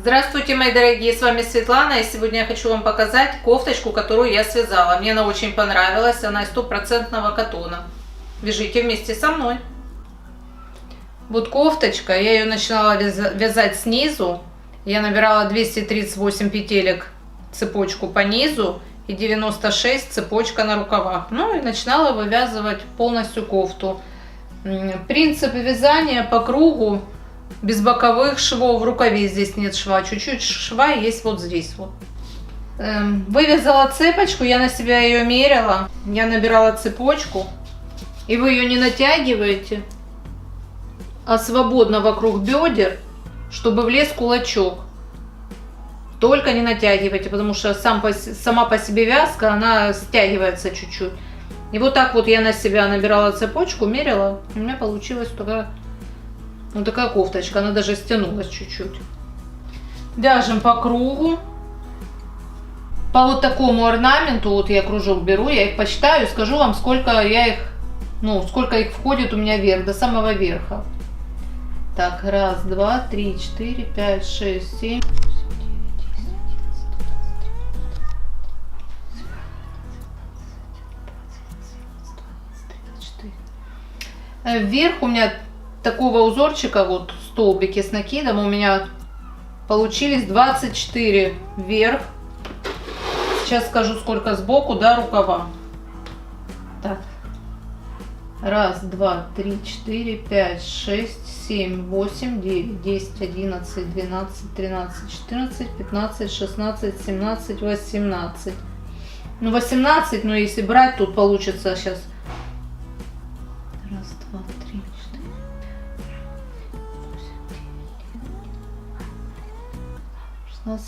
Здравствуйте, мои дорогие, с вами Светлана, и сегодня я хочу вам показать кофточку, которую я связала. Мне она очень понравилась, она из стопроцентного катона. Вяжите вместе со мной. Вот кофточка, я ее начинала вязать снизу. Я набирала 238 петелек цепочку по низу и 96 цепочка на рукавах. Ну и начинала вывязывать полностью кофту. Принцип вязания по кругу. Без боковых швов, в рукаве здесь нет шва, чуть-чуть шва есть вот здесь вот. Вывязала цепочку, я на себя ее мерила, я набирала цепочку, и вы ее не натягиваете, а свободно вокруг бедер, чтобы влез кулачок. Только не натягивайте, потому что сама по себе вязка, она стягивается чуть-чуть. И вот так вот я на себя набирала цепочку, мерила, у меня получилась такая кофточка, она даже стянулась чуть-чуть. Вяжем по кругу. По вот такому орнаменту, вот я кружок беру, я их посчитаю, скажу вам, сколько их входит у меня вверх, до самого верха. Так, 1, 2, 3, 4, 5, 6, 7, 8, 9, 10, 11, 12, вверх у меня такого узорчика, вот столбики с накидом, у меня получились 24 вверх. Сейчас скажу, сколько сбоку до рукава. Так, 1, 2, 3, 4, 5, 6, 7, 8, 9, 10, 11, 12, 13, 14, 15, 16, 17, 18. 18, но если брать, тут получится сейчас 1, 2, 3,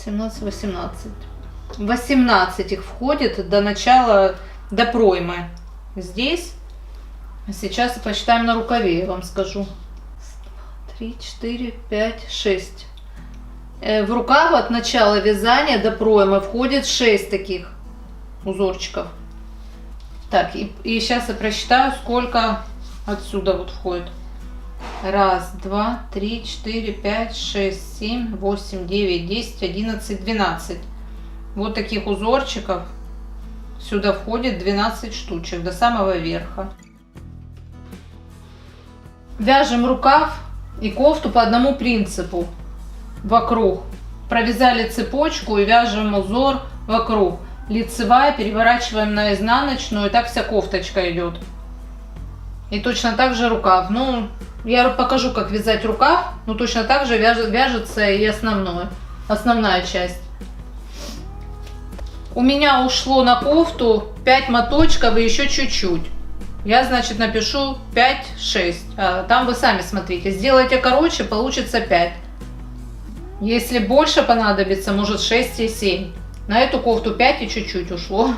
17, 18. 18 их входит до начала, до проймы. Здесь. Сейчас посчитаем на рукаве, я вам скажу. 3, 4, 5, 6. В рукав от начала вязания до проймы входит 6 таких узорчиков. Так, и сейчас я просчитаю, сколько отсюда вот входит. 1, 2, 3, 4, 5, 6, 7, 8, 9, 10, 11, 12. Вот таких узорчиков сюда входит 12 штучек до самого верха. Вяжем рукав и кофту по одному принципу. Вокруг. Провязали цепочку и вяжем узор вокруг. Лицевая переворачиваем на изнаночную, и так вся кофточка идет. И точно так же рукав. Я покажу, как вязать рукав, но точно так же вяжется и основная часть. У меня ушло на кофту 5 моточков и еще чуть-чуть. Я, значит, напишу 5-6. А там вы сами смотрите. Сделайте короче, получится 5. Если больше понадобится, может 6 и 7. На эту кофту 5 и чуть-чуть ушло.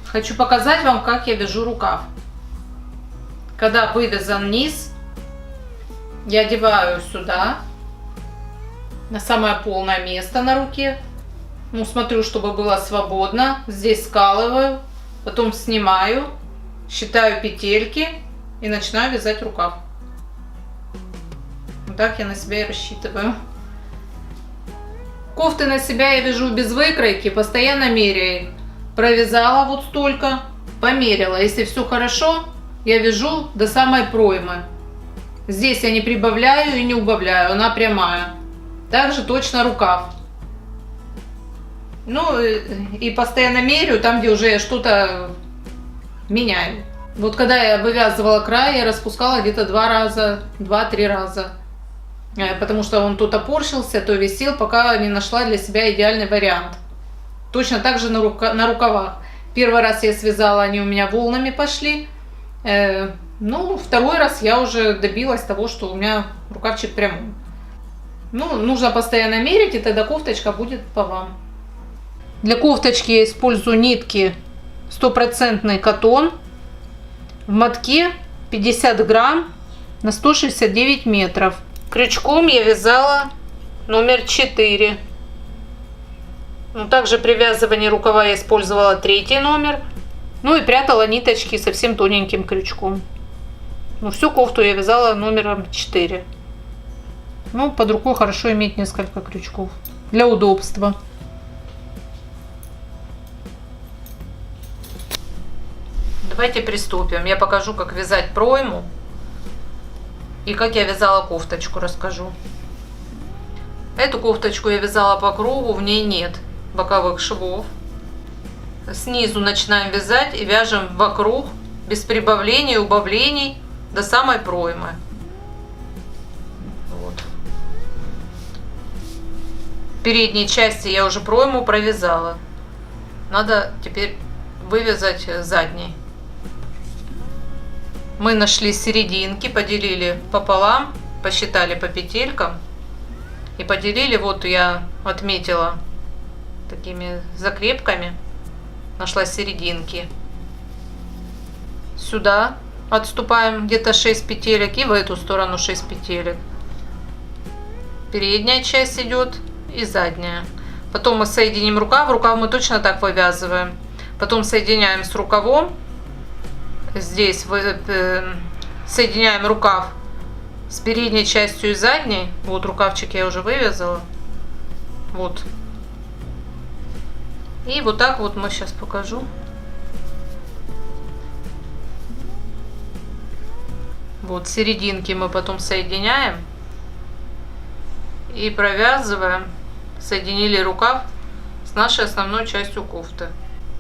Хочу показать вам, как я вяжу рукав. Когда вывязан низ, я одеваю сюда, на самое полное место на руке. Смотрю, чтобы было свободно. Здесь скалываю, потом снимаю, считаю петельки и начинаю вязать рукав. Вот так я на себя и рассчитываю. Кофты на себя я вяжу без выкройки, постоянно меряю их. Провязала вот столько, померила. Если все хорошо, я вяжу до самой проймы. Здесь я не прибавляю и не убавляю, она прямая. Также точно рукав. И постоянно меряю там, где уже я что-то меняю. Вот когда я вывязывала край, я распускала где-то 2-3 раза. Потому что он то топорщился, то висел, пока не нашла для себя идеальный вариант. Точно так же на рукавах. Первый раз я связала, они у меня волнами пошли. Второй раз я уже добилась того, что у меня рукавчик прямой. Нужно постоянно мерить, и тогда кофточка будет по вам. Для кофточки я использую нитки 100% катон. В мотке 50 грамм на 169 метров. Крючком я вязала номер 4. Также при вязывании рукава я использовала 3 номер. И прятала ниточки совсем тоненьким крючком. Всю кофту я вязала номером 4. Ну, под рукой хорошо иметь несколько крючков для удобства. Давайте приступим. Я покажу, как вязать пройму и как я вязала кофточку, расскажу. Эту кофточку я вязала по кругу, в ней нет боковых швов. Снизу начинаем вязать и вяжем вокруг, без прибавлений и убавлений, до самой проймы. Вот. В передней части я уже пройму провязала. Надо теперь вывязать задней. Мы нашли серединки, поделили пополам, посчитали по петелькам и поделили. Вот я отметила такими закрепками, нашла серединки. Сюда отступаем где-то 6 петелек и в эту сторону 6 петелек. Передняя часть идет и задняя. Потом мы соединим рукав. Рукав мы точно так вывязываем. Потом соединяем с рукавом. Здесь соединяем рукав с передней частью и задней. Вот рукавчик я уже вывязала. Вот. И вот так вот мы сейчас покажу. Вот серединки мы потом соединяем и провязываем. Соединили рукав с нашей основной частью кофты.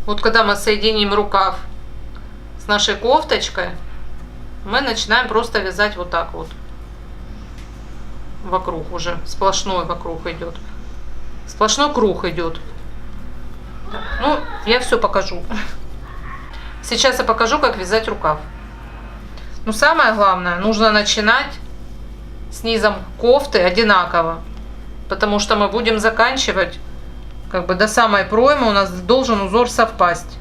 Вот когда мы соединим рукав с нашей кофточкой, мы начинаем просто вязать вот так вот. Вокруг уже сплошной вокруг идет. Сплошной круг идет. Ну, я все покажу. Сейчас я покажу, как вязать рукав. Но самое главное, нужно начинать с низом кофты одинаково. Потому что мы будем заканчивать как бы до самой проймы, у нас должен узор совпасть.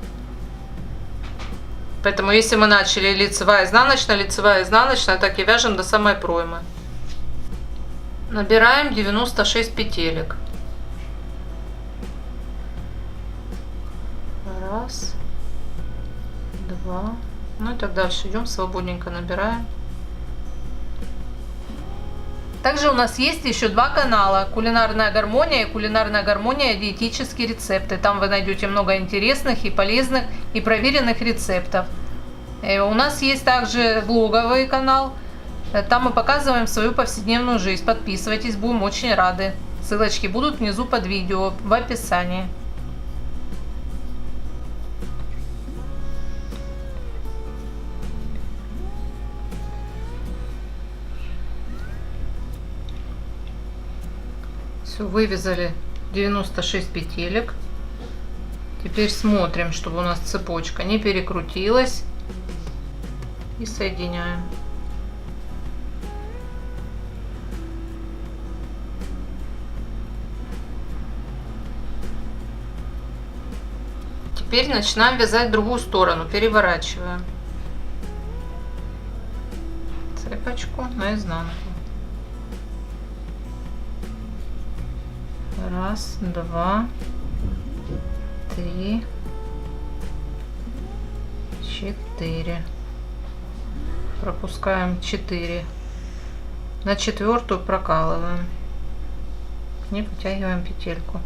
Поэтому если мы начали лицевая, изнаночная, так и вяжем до самой проймы. Набираем 96 петелек. Раз, два, ну и так дальше. Идем свободненько, набираем. Также у нас есть еще два канала: Кулинарная гармония и Кулинарная гармония диетические рецепты. Там вы найдете много интересных и полезных и проверенных рецептов. И у нас есть также блоговый канал. Там мы показываем свою повседневную жизнь. Подписывайтесь, будем очень рады. Ссылочки будут внизу под видео в описании. Все, вывязали 96 петелек. Теперь смотрим, чтобы у нас цепочка не перекрутилась. И соединяем. Теперь начинаем вязать другую сторону. Переворачиваем цепочку наизнанку. Раз, два, три, 4. Пропускаем 4. На 4-ю прокалываем. Не вытягиваем петельку.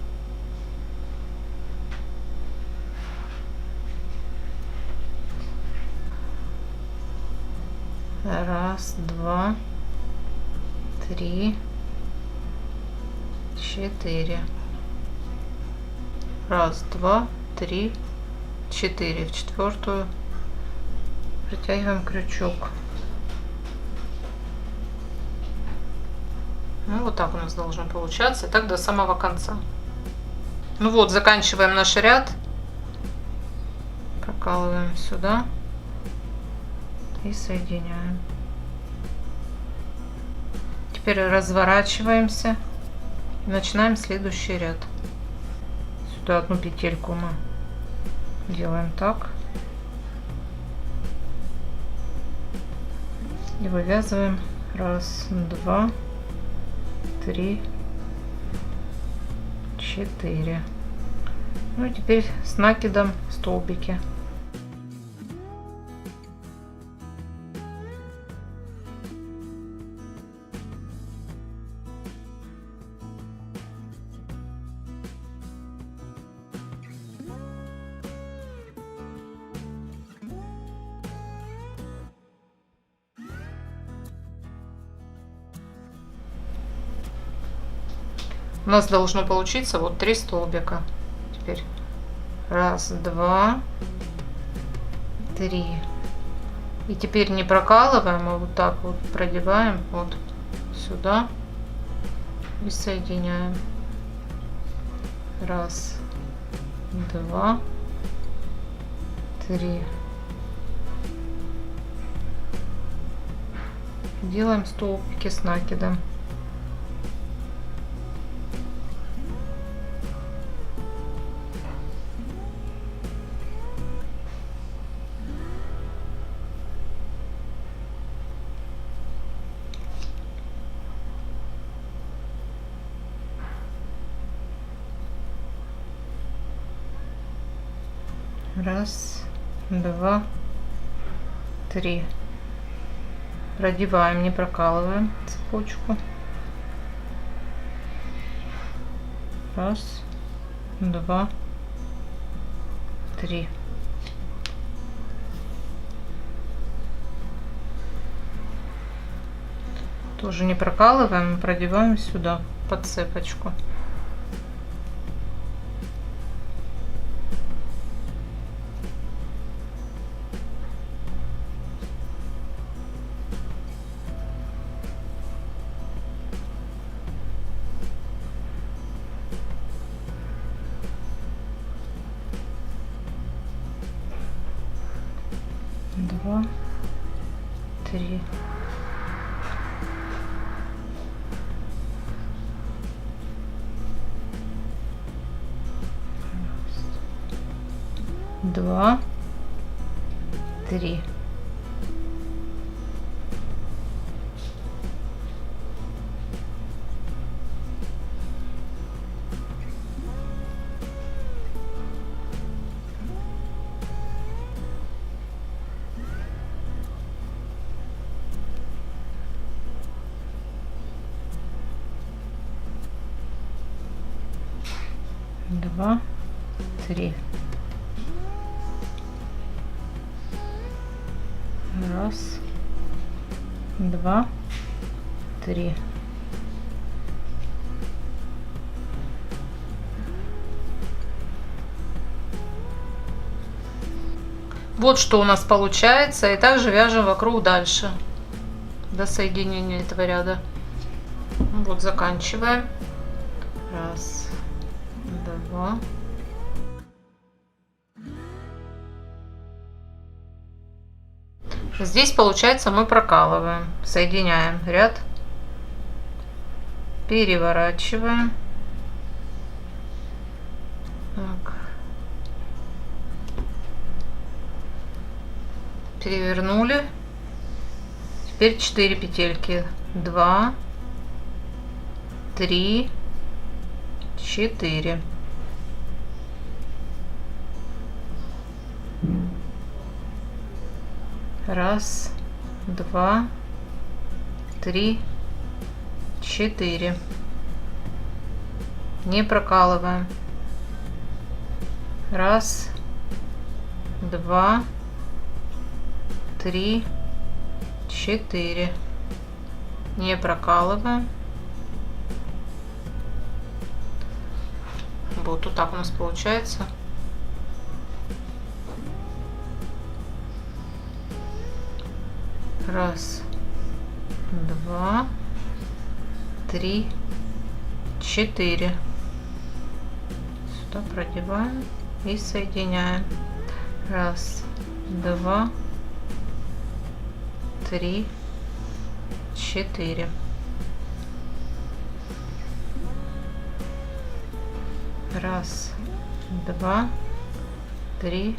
Раз, два, 3, 4. Раз, два, 3, 4. В 4-ю протягиваем крючок. Ну, вот так у нас должно получаться. И так до самого конца. Ну вот, заканчиваем наш ряд. Прокалываем сюда. И соединяем. Теперь разворачиваемся. И начинаем следующий ряд. Сюда одну петельку мы делаем так. И вывязываем. Раз, два, 3, 4. Ну и теперь с накидом столбики. У нас должно получиться вот 3 столбика. Теперь 1, 2, 3. И теперь не прокалываем, а вот так вот продеваем вот сюда и соединяем. 1, 2, 3. Делаем столбики с накидом. Раз, два, 3. Продеваем, не прокалываем цепочку. 1, 2, 3. Тоже не прокалываем, продеваем сюда под цепочку. Два, 3. Два, 3. Два, 3. 1, 2, 3. Вот что у нас получается. И также вяжем вокруг дальше до соединения этого ряда. Вот заканчиваем. 1, 2. Здесь получается мы прокалываем, соединяем ряд, переворачиваем. Так. Перевернули. Теперь 4 петельки. 2, 3, 4. Раз, 2, 3, 4. Не прокалываем. 1, 2, 3, 4. Не прокалываем. Вот так у нас получается. Раз, 2, 3, 4. Сюда продеваем и соединяем. 1, 2, 3, 4. Раз, 2, 3,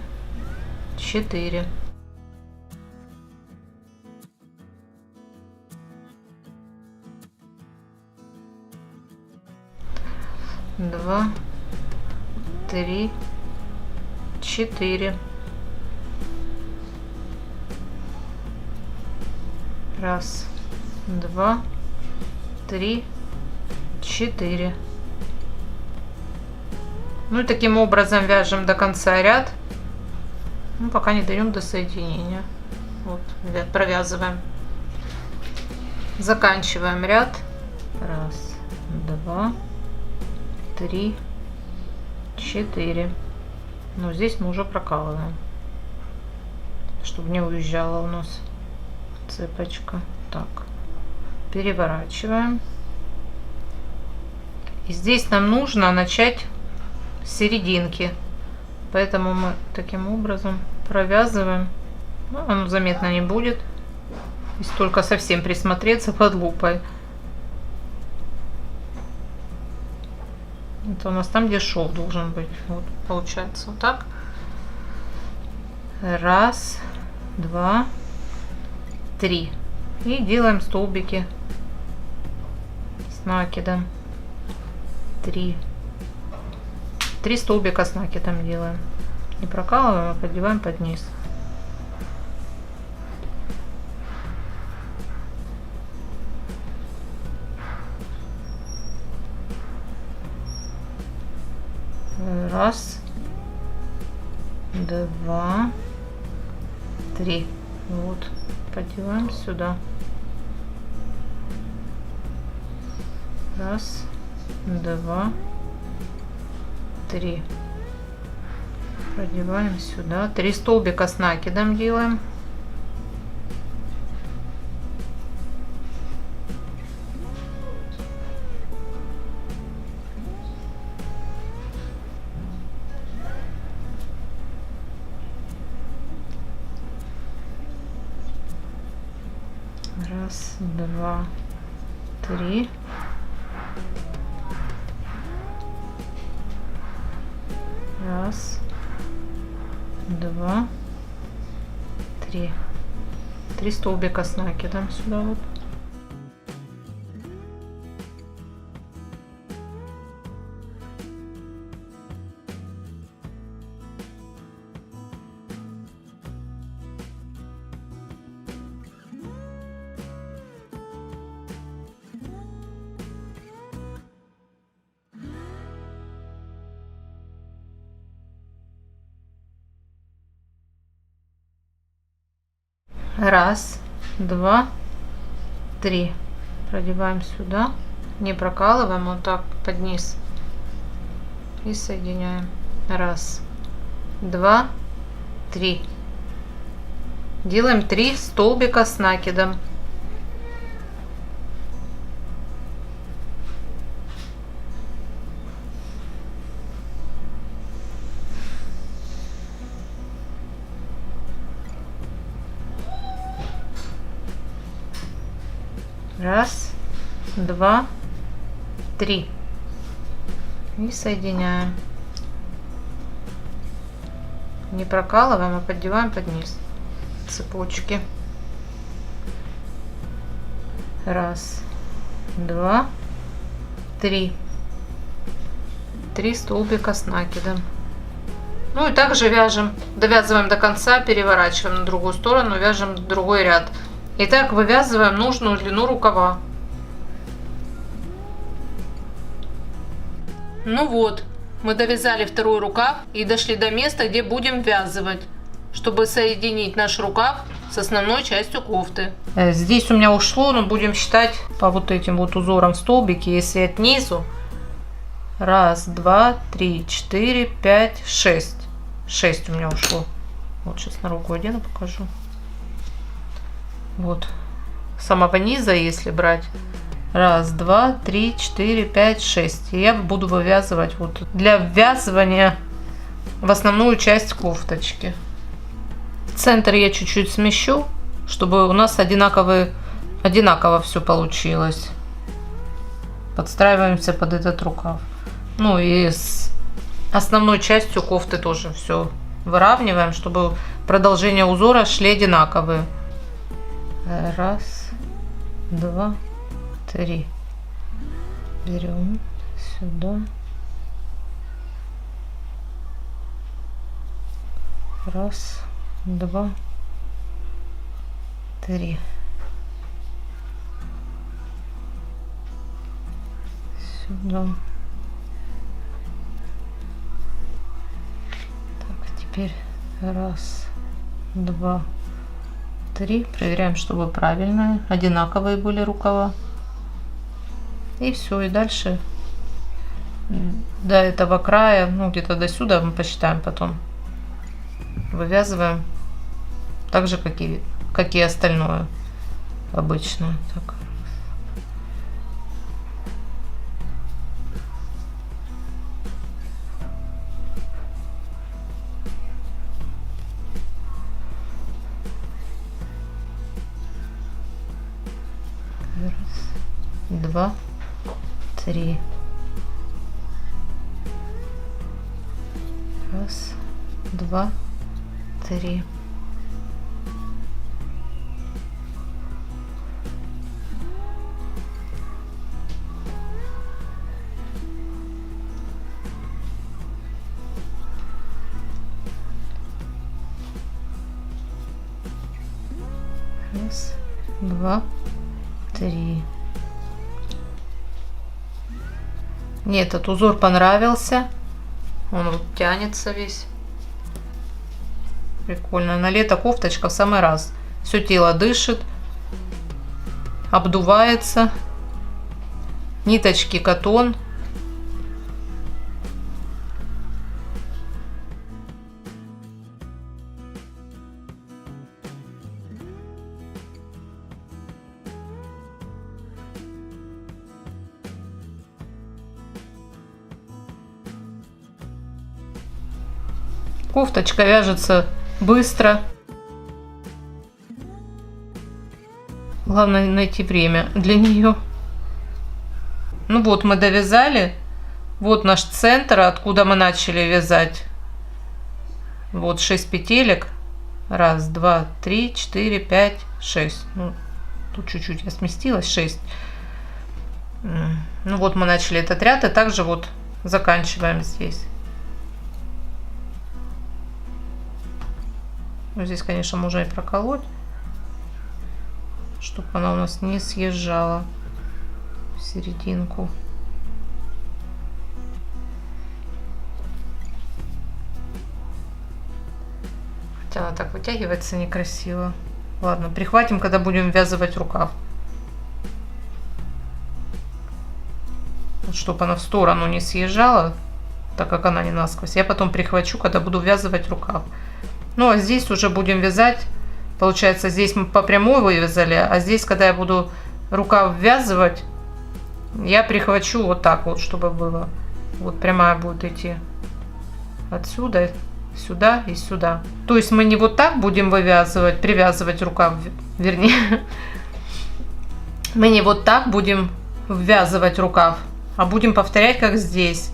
4. Два, 3, 4. Раз, 2, 3, 4. Ну и таким образом вяжем до конца ряд, ну, пока не дойдем до соединения. Вот, провязываем, заканчиваем ряд. 1, 2, 3, 4. Но здесь мы уже прокалываем, чтобы не уезжала у нас цепочка. Так, переворачиваем. И здесь нам нужно начать с серединки, поэтому мы таким образом провязываем. Ну, оно заметно не будет, если только совсем присмотреться под лупой. Это у нас там, где шов должен быть. Вот получается вот так. Раз, два, три. И делаем столбики с накидом. 3 столбика с накидом делаем. Не прокалываем, а поддеваем под низ. Раз, два, три. Вот, поддеваем сюда. Раз, два, три. Продеваем сюда. 3 столбика с накидом делаем. Раз, два, три. Раз, два, три. 3 столбика с накидом сюда вот. Раз, два, три. Продеваем сюда, не прокалываем, вот так под низ и соединяем. Раз, два, три. Делаем 3 столбика с накидом. Раз, два, три. И соединяем. Не прокалываем, а поддеваем под низ цепочки. Раз, два, три. 3 столбика с накидом. Ну и также вяжем, довязываем до конца, переворачиваем на другую сторону, вяжем другой ряд. Итак, вывязываем нужную длину рукава. Ну вот, мы довязали второй рукав и дошли до места, где будем ввязывать, чтобы соединить наш рукав с основной частью кофты. Здесь у меня ушло, но будем считать по вот этим вот узорам столбики, если от низу. Раз, два, три, 4, 5, 6. 6 у меня ушло. Вот сейчас на руку одену, покажу. Вот, с самого низа, если брать, раз, два, три, 4, 5, 6. И я буду вывязывать вот для ввязывания в основную часть кофточки. Центр я чуть-чуть смещу, чтобы у нас одинаково все получилось. Подстраиваемся под этот рукав. Ну и с основной частью кофты тоже все выравниваем, чтобы продолжение узора шли одинаковые. Раз, два, три. Берем сюда. Раз, два, три. Сюда. Так, теперь раз, два, 3. Проверяем, чтобы правильно, одинаковые были рукава. И все, и дальше до этого края, ну где-то до сюда, мы посчитаем потом. Вывязываем так же, как и остальное обычно. Так. Раз, два, три. Раз, два, три. Раз, два, три. Мне этот узор понравился. Он вот тянется весь. Прикольно. На лето кофточка в самый раз. Все тело дышит, обдувается. Ниточки катон. Кофточка вяжется быстро. Главное найти время для нее. Ну вот мы довязали. Вот наш центр, откуда мы начали вязать. Вот 6 петелек. Раз, два, три, 4, 5, 6. Ну, тут чуть-чуть я сместилась. 6. Ну вот мы начали этот ряд. И также вот заканчиваем здесь. Ну, здесь, конечно, можно и проколоть, чтобы она у нас не съезжала в серединку. Хотя она так вытягивается некрасиво. Ладно, прихватим, когда будем ввязывать рукав. Вот, чтобы она в сторону не съезжала, так как она не насквозь. Я потом прихвачу, когда буду ввязывать рукав. Ну, а здесь уже будем вязать. Получается, здесь мы по прямой вывязали, а здесь, когда я буду рукав ввязывать, я прихвачу вот так вот, чтобы было. Вот прямая будет идти отсюда, сюда и сюда. То есть мы не вот так будем вывязывать, привязывать рукав, вернее. Мы не вот так будем ввязывать рукав, а будем повторять, как здесь.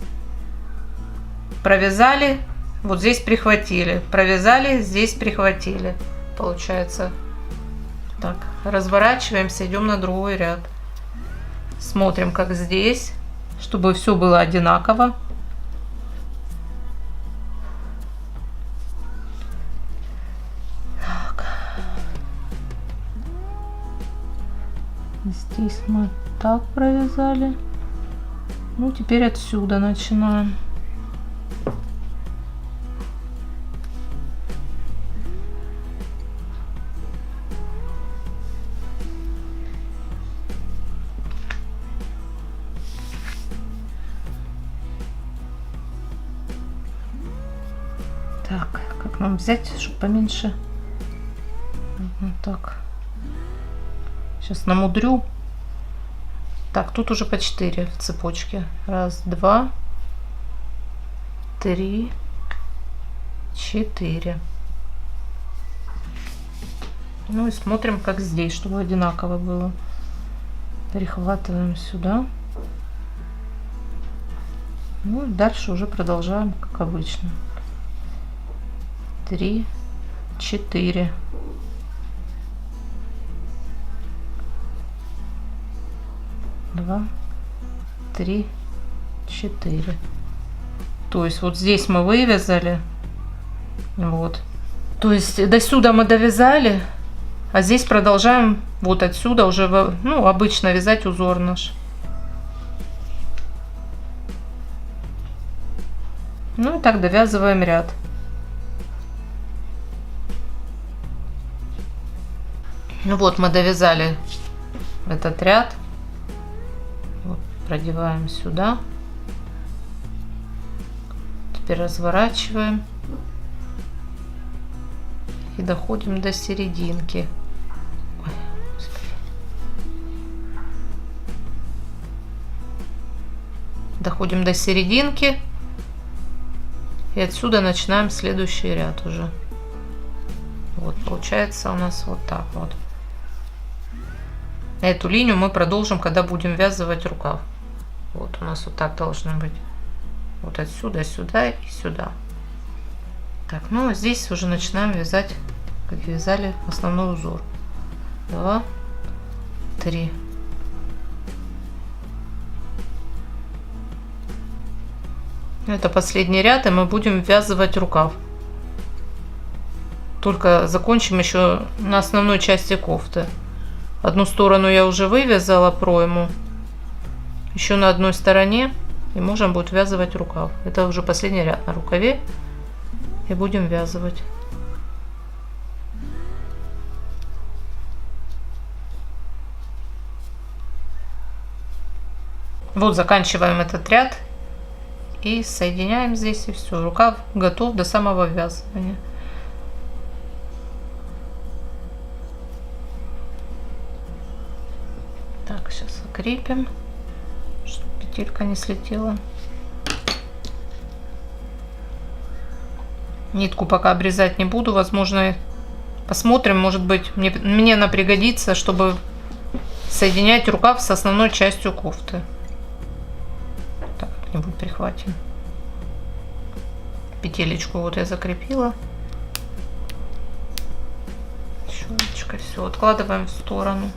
Провязали. Вот здесь прихватили, провязали, здесь прихватили. Получается. Так, разворачиваемся, идем на другой ряд. Смотрим, как здесь, чтобы все было одинаково. Так. Здесь мы так провязали. Ну, теперь отсюда начинаем. Так, как нам взять, чтобы поменьше? Вот так. Сейчас намудрю. Так, тут уже по 4 в цепочке. Раз, два, 3, 4. Ну и смотрим, как здесь, чтобы одинаково было. Перехватываем сюда. Ну и дальше уже продолжаем, как обычно. 3, 4. Два, 3, 4. То есть вот здесь мы вывязали. Вот. То есть до сюда мы довязали, а здесь продолжаем вот отсюда уже, ну, обычно вязать узор наш. Ну и так довязываем ряд. Ну вот мы довязали этот ряд. Вот, продеваем сюда. Теперь разворачиваем и доходим до серединки. Ой, доходим до серединки и отсюда начинаем следующий ряд уже. Вот получается у нас вот так вот. Эту линию мы продолжим, когда будем вязывать рукав. Вот у нас вот так должно быть. Вот отсюда, сюда и сюда. Так, ну здесь уже начинаем вязать, как вязали основной узор. 2, 3. Это последний ряд, и мы будем ввязывать рукав. Только закончим еще на основной части кофты. Одну сторону я уже вывязала пройму. Еще на одной стороне. И можем будет ввязывать рукав. Это уже последний ряд на рукаве. И будем ввязывать. Вот заканчиваем этот ряд. И соединяем здесь, и все. Рукав готов до самого ввязывания. Так, сейчас закрепим, чтобы петелька не слетела. Нитку пока обрезать не буду. Возможно, посмотрим, может быть, мне она пригодится, чтобы соединять рукав с основной частью кофты. Так, как-нибудь прихватим. Петелечку вот я закрепила. Щелочкой. Все, откладываем в сторону.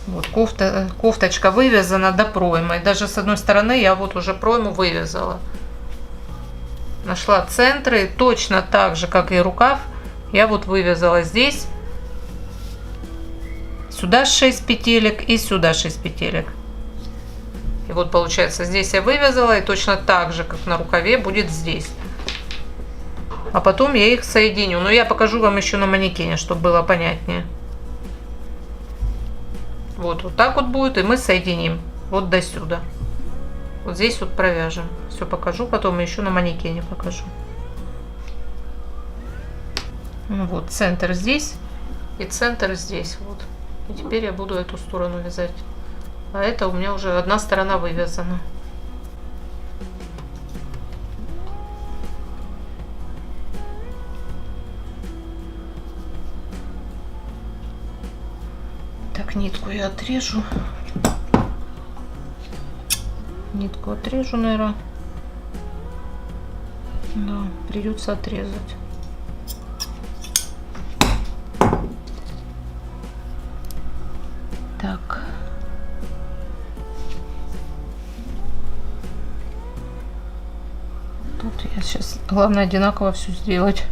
Вот кофточка вывязана до проймы. Даже с одной стороны я вот уже пройму вывязала. Нашла центры. И точно так же, как и рукав, я вот вывязала здесь. Сюда 6 петелек и сюда 6 петелек. И вот получается, здесь я вывязала. И точно так же, как на рукаве, будет здесь. А потом я их соединю. Но я покажу вам еще на манекене, чтобы было понятнее. Вот так вот будет, и мы соединим вот до сюда. Вот здесь вот провяжем. Все покажу, потом еще на манекене покажу. Ну вот, центр здесь и центр здесь вот. И теперь я буду эту сторону вязать. А это у меня уже одна сторона вывязана. Так, нитку я отрежу. Нитку отрежу, наверное. Да, придется отрезать. Так. Тут я сейчас, главное, одинаково все сделать.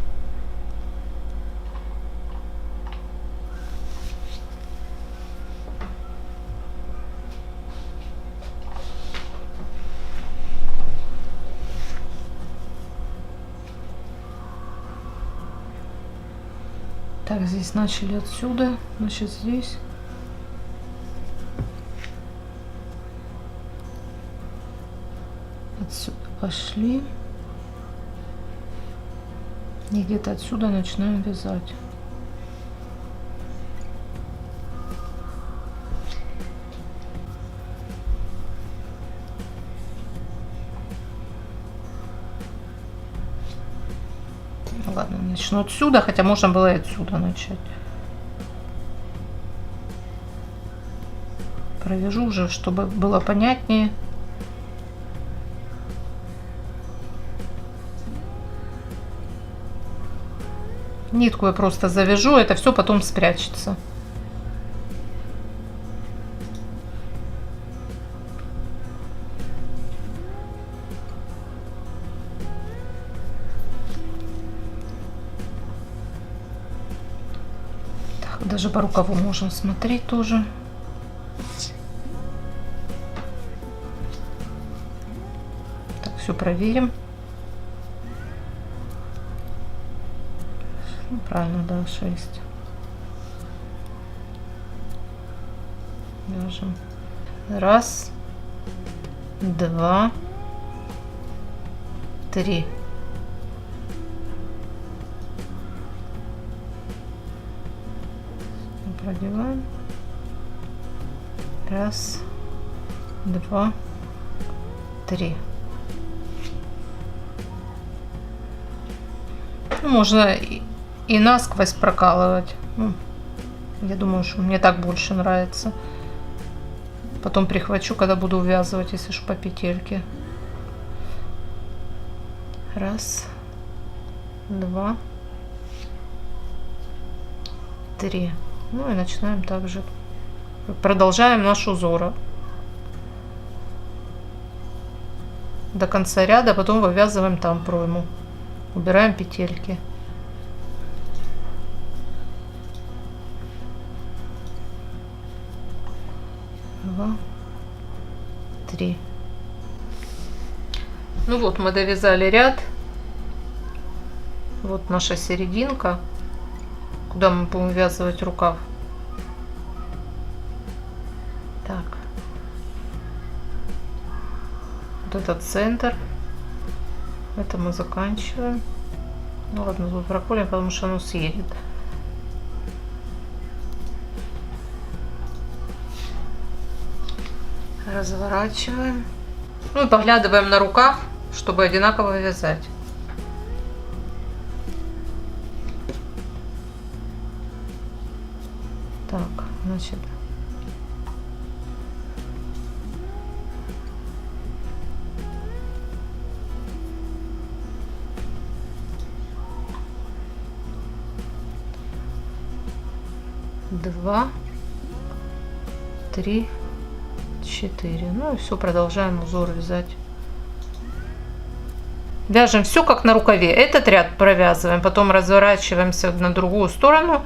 Так, здесь начали отсюда, значит здесь. Отсюда пошли. И где-то отсюда начинаем вязать. Ладно, начну отсюда, хотя можно было и отсюда начать. Провяжу уже, чтобы было понятнее. Нитку я просто завяжу, это все потом спрячется. Даже по рукаву можно смотреть тоже. Так, все проверим. Ну, правильно, да, 6. Вяжем. Раз, 2, 3. Продеваем. 1, 2, 3. Ну, можно и насквозь прокалывать. Ну, я думаю, что мне так больше нравится. Потом прихвачу, когда буду увязывать, если что, по петельке. 1, 2, 3. Ну и начинаем также. Продолжаем наш узор до конца ряда, потом вывязываем там пройму. Убираем петельки. Два, 3. Ну вот, мы довязали ряд. Вот наша серединка, куда мы будем ввязывать рукав. Так. Вот этот центр. Это мы заканчиваем. Ну ладно, тут проколем, потому что оно съедет. Разворачиваем. Ну и поглядываем на рукав, чтобы одинаково вязать. Так, значит. Два, 3, 4. Ну и все, продолжаем узор вязать. Вяжем все как на рукаве. Этот ряд провязываем, потом разворачиваемся на другую сторону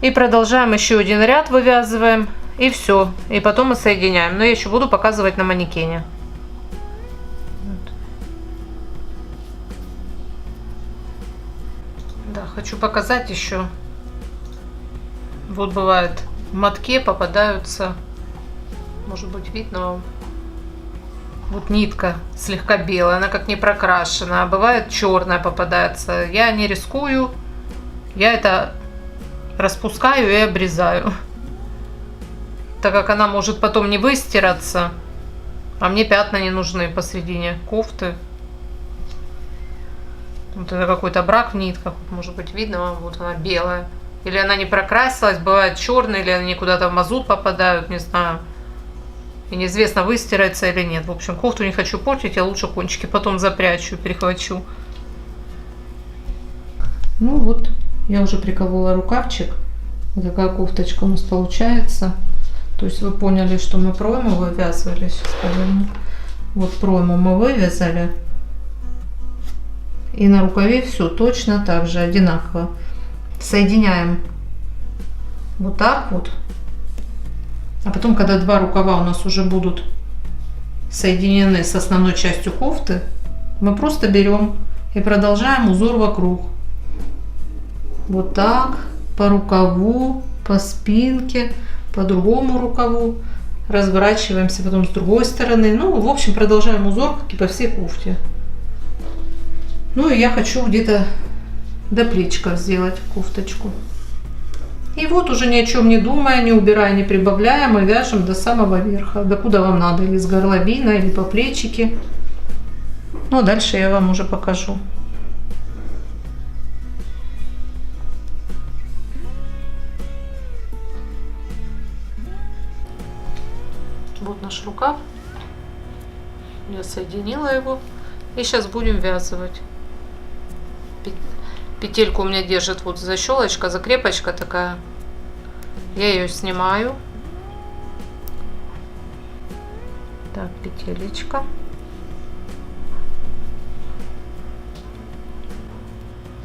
и продолжаем еще один ряд, вывязываем, и все. И потом мы соединяем. Но я еще буду показывать на манекене. Вот. Да, хочу показать еще. Вот бывает в мотке попадаются, может быть видно вам, вот нитка слегка белая, она как не прокрашена, а бывает черная попадается. Я не рискую, я это распускаю и обрезаю, так как она может потом не выстираться, а мне пятна не нужны посередине кофты. Вот это какой-то брак в нитках, может быть видно вам, вот она белая. Или она не прокрасилась, бывает черная, или они куда-то в мазут попадают, не знаю. И неизвестно, выстирается или нет. В общем, кофту не хочу портить, я лучше кончики потом запрячу, перехвачу. Ну вот, я уже приколола рукавчик. Вот такая кофточка у нас получается. То есть вы поняли, что мы пройму вывязывали. Сейчас поверну. Вот пройму мы вывязали. И на рукаве все точно так же, одинаково. Соединяем вот так вот. А потом, когда два рукава у нас уже будут соединены с основной частью кофты, мы просто берем и продолжаем узор вокруг. Вот так, по рукаву, по спинке, по другому рукаву. Разворачиваемся потом с другой стороны. Ну, в общем, продолжаем узор, как и по всей кофте. Ну, и я хочу где-то до плечика сделать кофточку. И вот уже ни о чем не думая, не убирая, не прибавляя, мы вяжем до самого верха. До куда вам надо, или с горловины, или по плечике. Ну, дальше я вам уже покажу. Вот наш рукав. Я соединила его. И сейчас будем вязывать. Петельку у меня держит вот защелочка, закрепочка такая. Я ее снимаю. Так, петелечка.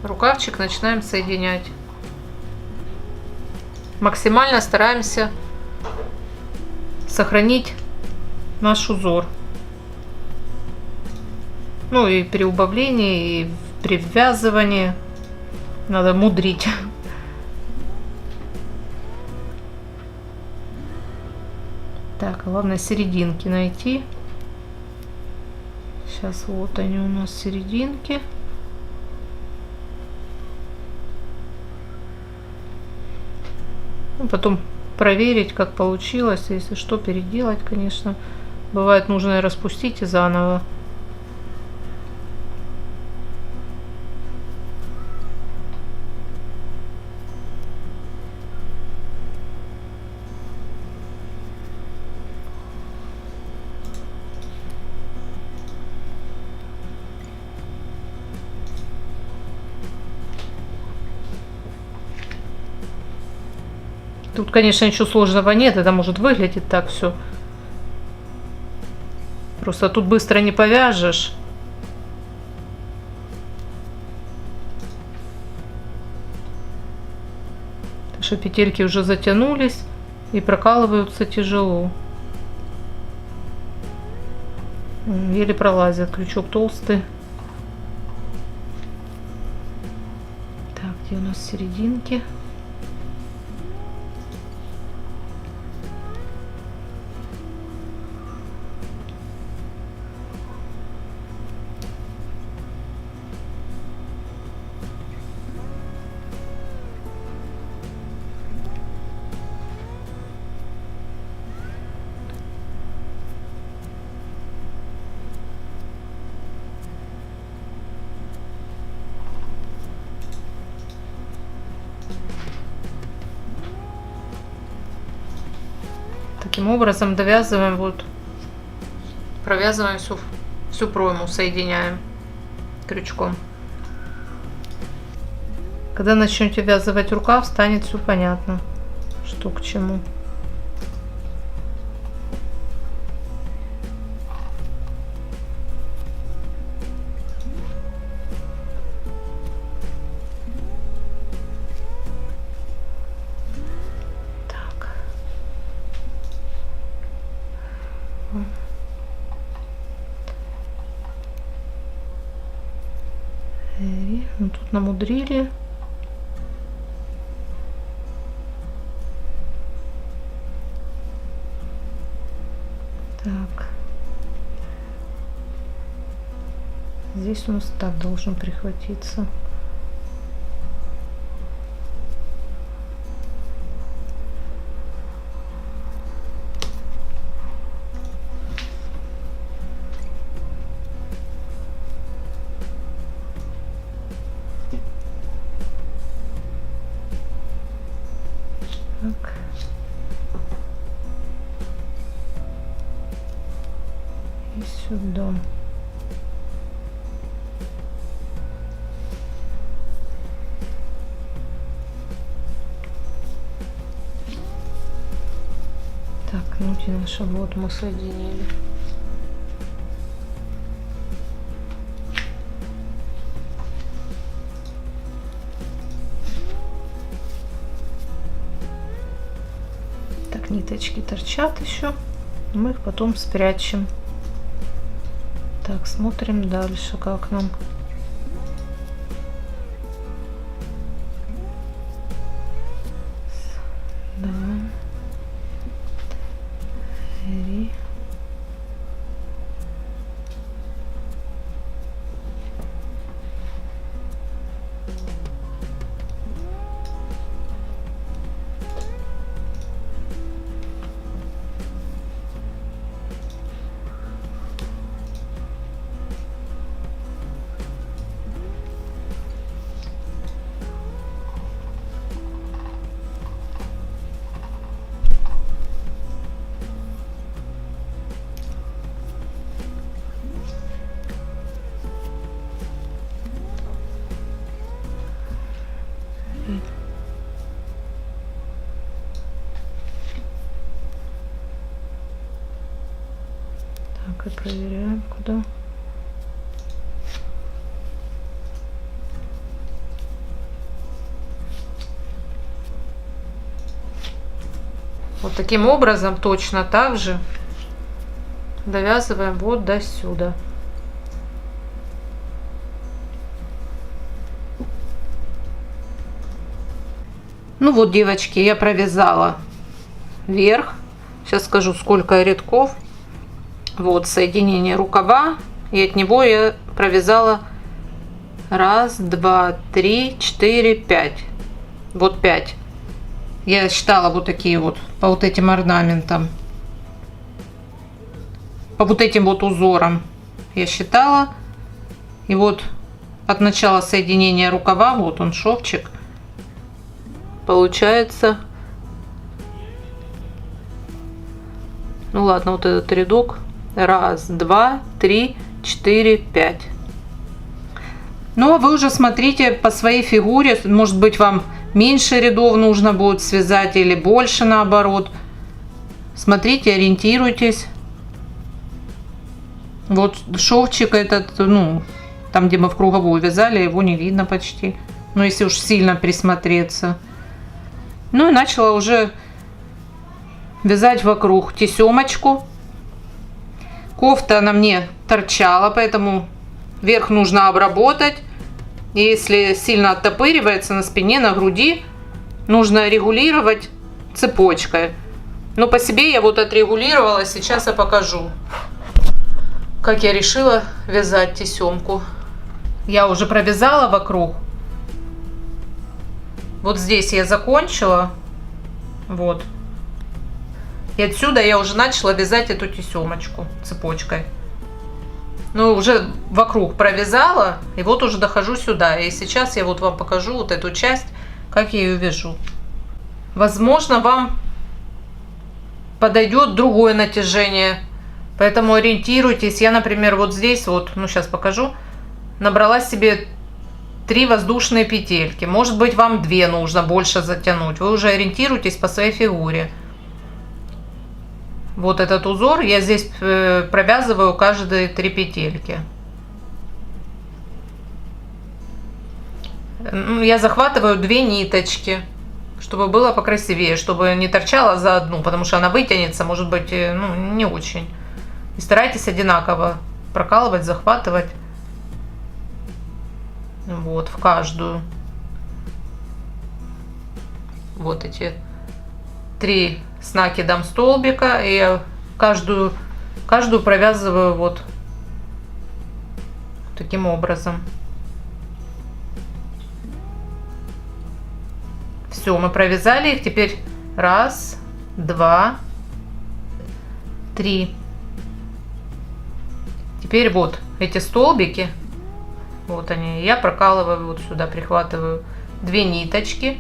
Рукавчик начинаем соединять. Максимально стараемся сохранить наш узор. Ну и при убавлении, и при ввязывании. Надо мудрить. Так, главное серединки найти. Сейчас вот они у нас серединки. Ну, потом проверить, как получилось. Если что, переделать, конечно. Бывает, нужно и распустить и заново. Тут, конечно, ничего сложного нет, это может выглядеть так все. Просто тут быстро не повяжешь. Потому что петельки уже затянулись и прокалываются тяжело. Еле пролазят, крючок толстый. Так, где у нас серединки? Таким образом довязываем, вот, провязываем всю пройму, соединяем крючком. Когда начнете вязывать рукав, станет все понятно, что к чему. Ну, тут намудрили. Так. Здесь у нас так должен прихватиться. Так. И сюда. Так, ну где наша, вот мы соединили. Ниточки торчат еще, мы их потом спрячем. Так, смотрим дальше, как нам. Да. И... Так, и проверяем, куда. Вот таким образом точно так же довязываем вот до сюда. Ну вот, девочки, я провязала вверх. Сейчас скажу, сколько рядков. Вот соединение рукава и от него я провязала 1, 2, 3, 4, 5. Вот 5. Я считала вот такие вот, по вот этим орнаментам. По вот этим вот узорам я считала. И вот от начала соединения рукава, вот он шовчик, получается, ну ладно, вот этот рядок, 1, 2, 3, 4, 5. Ну а вы уже смотрите по своей фигуре, может быть, вам меньше рядов нужно будет связать или больше, наоборот. Смотрите, ориентируйтесь. Вот шовчик этот, ну, там, где мы в круговую вязали, его не видно почти. Ну, если уж сильно присмотреться. Ну, и начала уже вязать вокруг тесемочку. Кофта на мне торчала, поэтому верх нужно обработать. И если сильно оттопыривается на спине, на груди, нужно регулировать цепочкой. Но по себе я вот отрегулировала. Сейчас я покажу, как я решила вязать тесемку. Я уже провязала вокруг. Вот здесь я закончила. Вот. И отсюда я уже начала вязать эту тесемочку цепочкой. Ну, уже вокруг провязала, и вот уже дохожу сюда. И сейчас я вот вам покажу вот эту часть, как я ее вяжу. Возможно, вам подойдет другое натяжение, поэтому ориентируйтесь. Я, например, вот здесь вот, ну, сейчас покажу, набрала себе 3 воздушные петельки. Может быть, вам 2 нужно больше затянуть. Вы уже ориентируйтесь по своей фигуре. Вот этот узор я здесь провязываю каждые 3 петельки. Я захватываю 2 ниточки, чтобы было покрасивее, чтобы не торчала за одну, потому что она вытянется, может быть, ну, не очень. И старайтесь одинаково прокалывать, захватывать. Вот, в каждую. Вот эти 3 с накидом столбика, и я каждую провязываю вот таким образом. Все, мы провязали их. Теперь 1, 2, 3. Теперь вот эти столбики, вот они, я прокалываю вот сюда, прихватываю 2 ниточки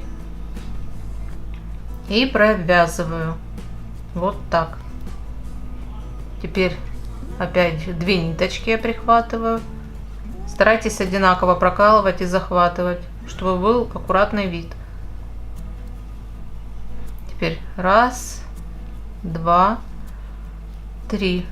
и провязываю вот так. Теперь опять 2 ниточки я прихватываю. Старайтесь одинаково прокалывать и захватывать, чтобы был аккуратный вид. Теперь 1, 2, 3.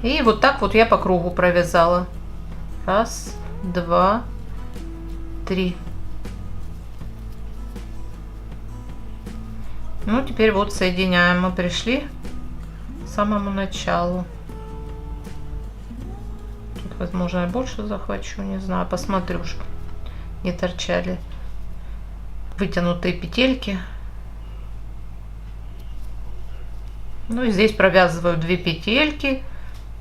И вот так вот я по кругу провязала. 1, 2, 3. Ну, теперь вот соединяем. Мы пришли к самому началу. Тут, возможно, я больше захвачу, не знаю, посмотрю, чтобы не торчали вытянутые петельки. Ну и здесь провязываю 2 петельки.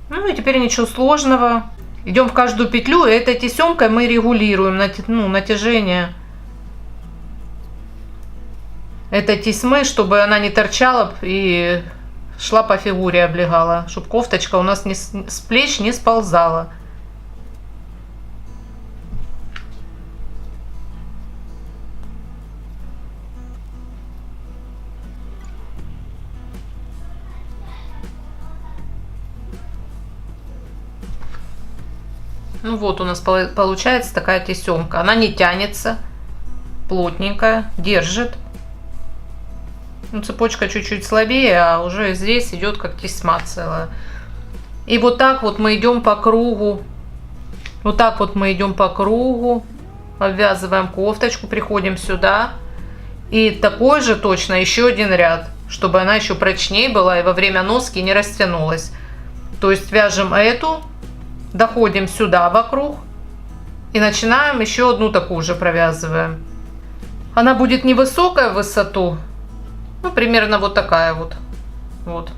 Ну и теперь ничего сложного. Идем в каждую петлю, и этой тесемкой мы регулируем натяжение этой тесьмы, чтобы она не торчала и шла по фигуре, облегала, чтобы кофточка у нас с плеч не сползала. Ну вот у нас получается такая тесемка. Она не тянется, плотненькая, держит. Ну, цепочка чуть-чуть слабее, а уже здесь идет как тесьма целая. И вот так вот мы идем по кругу. Вот так вот мы идем по кругу. Обвязываем кофточку, приходим сюда. И такой же точно еще один ряд, чтобы она еще прочнее была и во время носки не растянулась. То есть вяжем эту доходим сюда вокруг и начинаем еще одну такую же провязываем. Она будет невысокая в высоту, ну, примерно вот такая вот. Вот.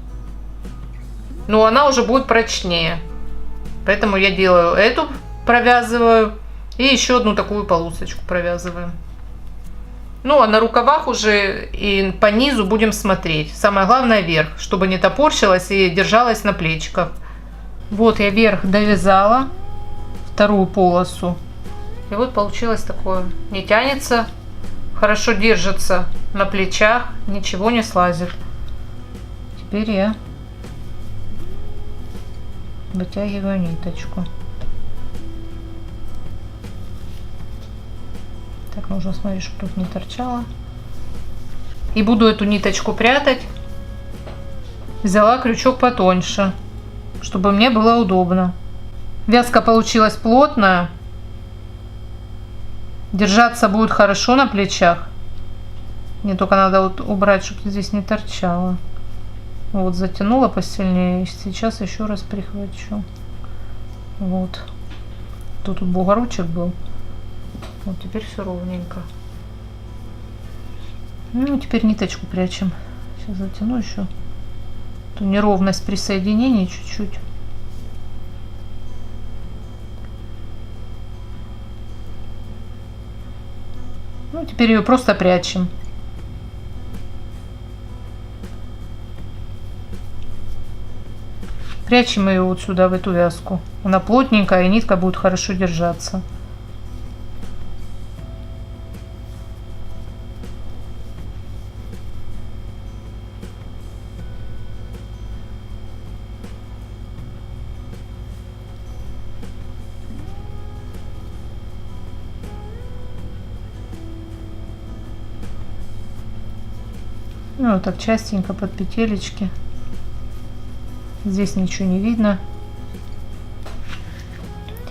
Но она уже будет прочнее. Поэтому я делаю эту, провязываю, и еще одну такую полосочку провязываем. Ну, а на рукавах уже и по низу будем смотреть. Самое главное вверх, чтобы не топорщилась и держалась на плечиках. Вот я вверх довязала вторую полосу. И вот получилось такое. Не тянется, хорошо держится на плечах, ничего не слазит. Теперь я вытягиваю ниточку. Так, нужно смотреть, чтобы тут не торчало. И буду эту ниточку прятать. Взяла крючок потоньше, чтобы мне было удобно. Вязка получилась плотная. Держаться будет хорошо на плечах. Мне только надо вот убрать, чтобы здесь не торчало. Вот, затянула посильнее. Сейчас еще раз прихвачу. Вот. Тут бугорочек был. Вот теперь все ровненько. Ну, теперь ниточку прячем. Сейчас затяну еще. Тут неровность при соединении чуть-чуть. Ну, теперь ее просто прячем. Прячем ее вот сюда, в эту вязку. Она плотненькая, и нитка будет хорошо держаться. Ну, вот так частенько под петелечки. Здесь ничего не видно.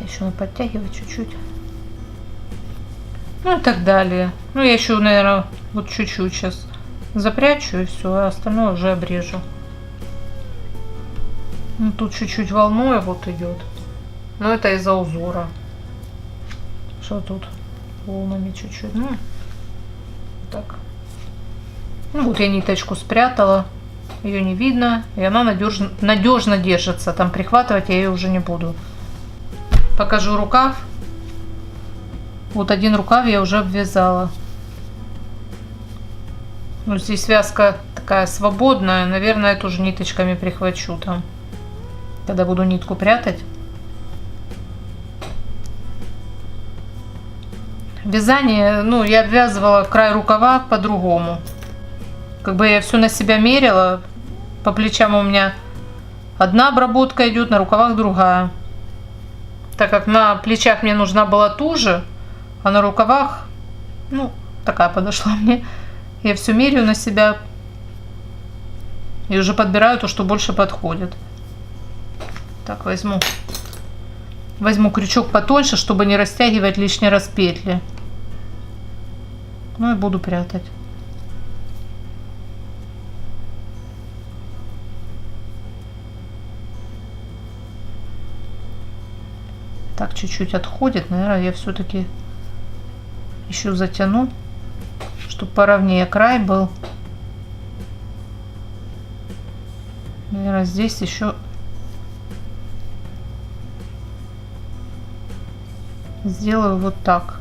Еще надо подтягивать чуть-чуть. Ну и так далее. Ну, я еще, наверное, вот чуть-чуть сейчас запрячу и все, а остальное уже обрежу. Ну, тут чуть-чуть волной вот идет. Но это из-за узора. Что тут? Волнами чуть-чуть. Ну, так. Ну, вот я ниточку спрятала. Ее не видно, и она надежно держится. Там прихватывать я ее уже не буду. Покажу рукав. Вот один рукав я уже обвязала. Ну, здесь вязка такая свободная. Наверное, я тоже ниточками прихвачу там, когда буду нитку прятать. Вязание, ну, я обвязывала край рукава по-другому. Как бы я все на себя мерила. По плечам у меня одна обработка идет, на рукавах другая. Так как на плечах мне нужна была туже, а на рукавах, ну, такая подошла мне. Я все меряю на себя и уже подбираю то, что больше подходит. Так, возьму крючок потоньше, чтобы не растягивать лишний раз петли. Ну и буду прятать. Так, чуть-чуть отходит. Наверное, я все-таки еще затяну, чтобы поровнее край был. Наверное, здесь еще сделаю вот так,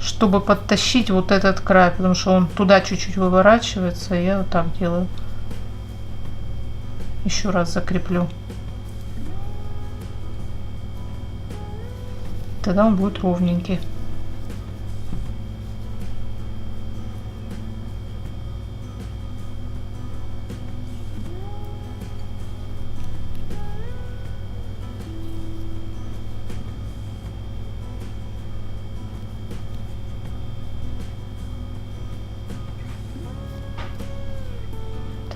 чтобы подтащить вот этот край, потому что он туда чуть-чуть выворачивается. Я вот так делаю. Еще раз закреплю. Тогда он будет ровненький.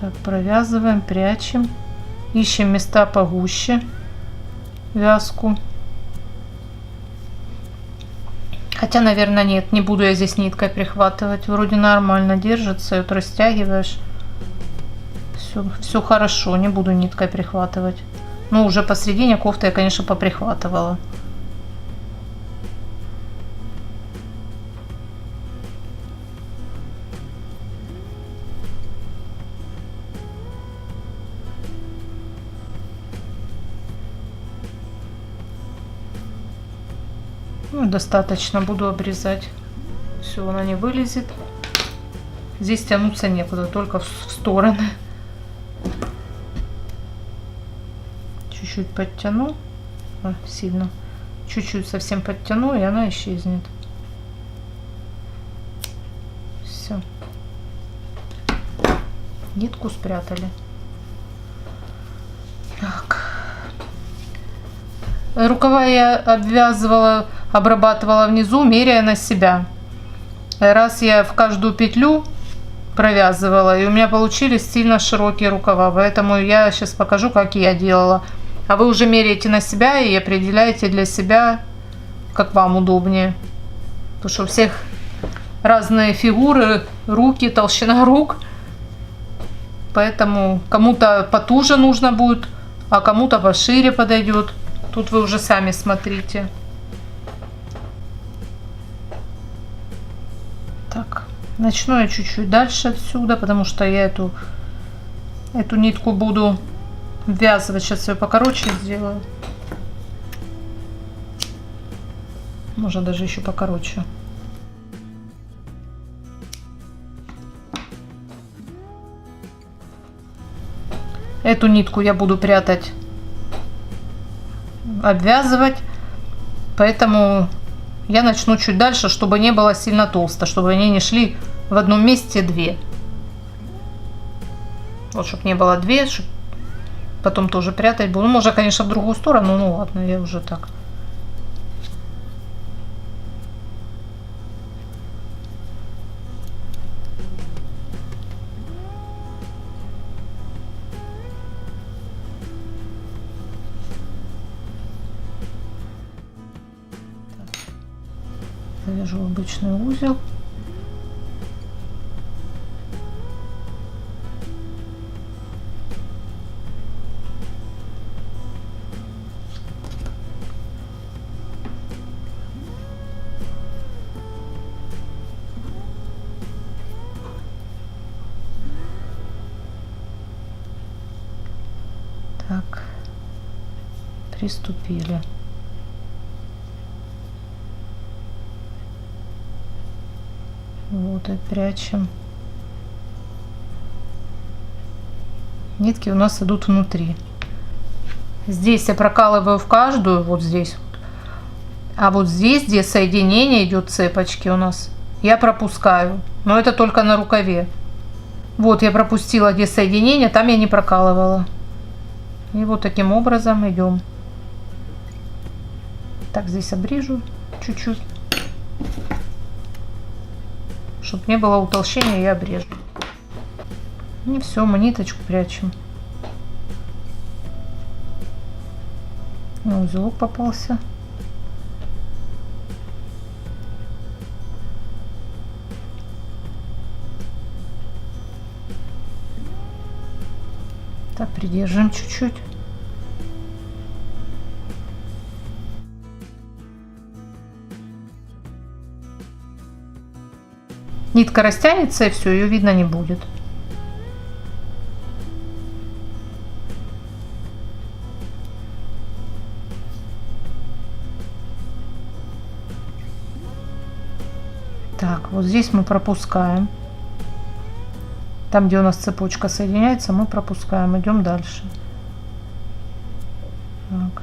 Так, провязываем, прячем, ищем места погуще вязку. Хотя, наверное, нет, не буду я здесь ниткой прихватывать. Вроде нормально держится, вот растягиваешь. Все хорошо, не буду ниткой прихватывать. Ну, уже посередине кофты я, конечно, поприхватывала. Ну, достаточно буду обрезать. Все, она не вылезет. Здесь тянуться некуда, только в стороны. Чуть-чуть подтяну. Сильно. Чуть-чуть совсем подтяну, и она исчезнет. Все. Нитку спрятали. Так. Рукава я обвязывала, обрабатывала внизу, меряя на себя. Раз я в каждую петлю провязывала, и у меня получились сильно широкие рукава, поэтому я сейчас покажу, как я делала. А вы уже меряете на себя и определяете для себя, как вам удобнее. Потому что у всех разные фигуры, руки, толщина рук. Поэтому кому-то потуже нужно будет, а кому-то пошире подойдет. Тут вы уже сами смотрите. Так, начну я чуть-чуть дальше отсюда, потому что я эту нитку буду ввязывать. Сейчас ее покороче сделаю. Можно даже еще покороче. Эту нитку я буду прятать, обвязывать, поэтому я начну чуть дальше, чтобы не было сильно толсто, чтобы они не шли в одном месте две. Вот, чтобы не было две, чтобы потом тоже прятать буду. Ну, можно, конечно, в другую сторону, ну ладно, я уже так. Завяжу обычный узел. Так, приступили. Вот и прячем. Нитки у нас идут внутри. Здесь я прокалываю в каждую, вот здесь. А вот здесь, где соединение идет цепочки у нас, я пропускаю. Но это только на рукаве. Вот я пропустила, где соединение, там я не прокалывала. И вот таким образом идем. Так, здесь обрежу чуть-чуть. Чтобы не было утолщения, я обрежу. И все, мы ниточку прячем. Узелок попался. Так, придержим чуть-чуть. Нитка растянется, и все, ее видно не будет. Так, вот здесь мы пропускаем. Там, где у нас цепочка соединяется, мы пропускаем. Идем дальше. Так.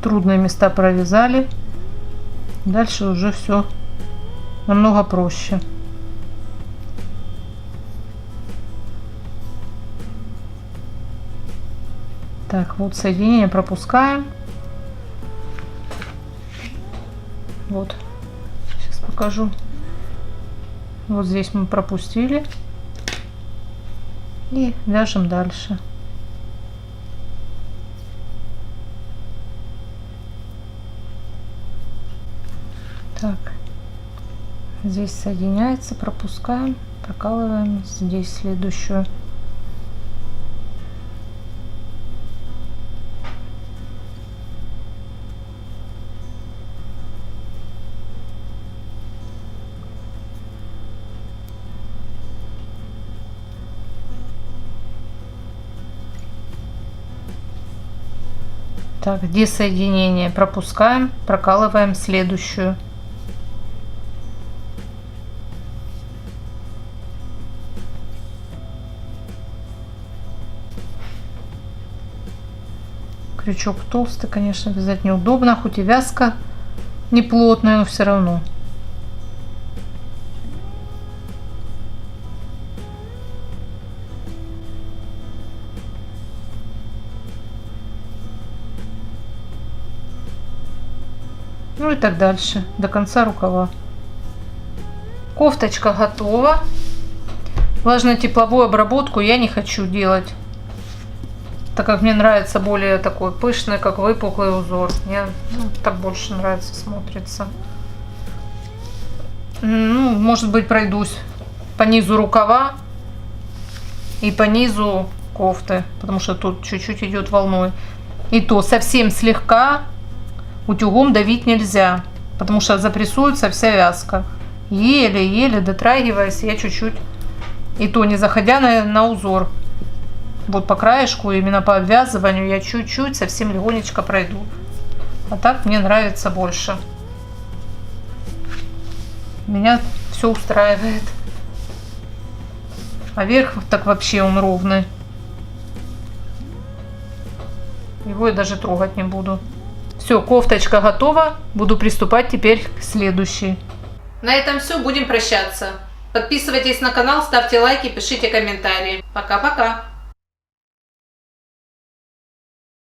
Трудные места провязали. Дальше уже все намного проще. Так, вот соединение пропускаем. Вот, сейчас покажу. Вот здесь мы пропустили. И вяжем дальше. Здесь соединяется, пропускаем, прокалываем здесь следующую. Так, где соединение? Пропускаем, прокалываем следующую. Крючок толстый, конечно, вязать неудобно, хоть и вязка не плотная, но все равно. Ну и так дальше, до конца рукава. Кофточка готова. Влажно-тепловую обработку я не хочу делать, так как мне нравится более такой пышный, как выпуклый узор. Мне так больше нравится, смотрится. Ну, может быть, пройдусь по низу рукава и по низу кофты, потому что тут чуть-чуть идет волной. И то совсем слегка, утюгом давить нельзя, потому что запрессуется вся вязка. Еле-еле дотрагиваясь, я чуть-чуть, и то не заходя на узор. Вот по краешку, именно по обвязыванию я чуть-чуть, совсем легонечко пройду. А так мне нравится больше. Меня все устраивает. А верх так вообще он ровный. Его я даже трогать не буду. Все, кофточка готова. Буду приступать теперь к следующей. На этом все, будем прощаться. Подписывайтесь на канал, ставьте лайки, пишите комментарии. Пока-пока.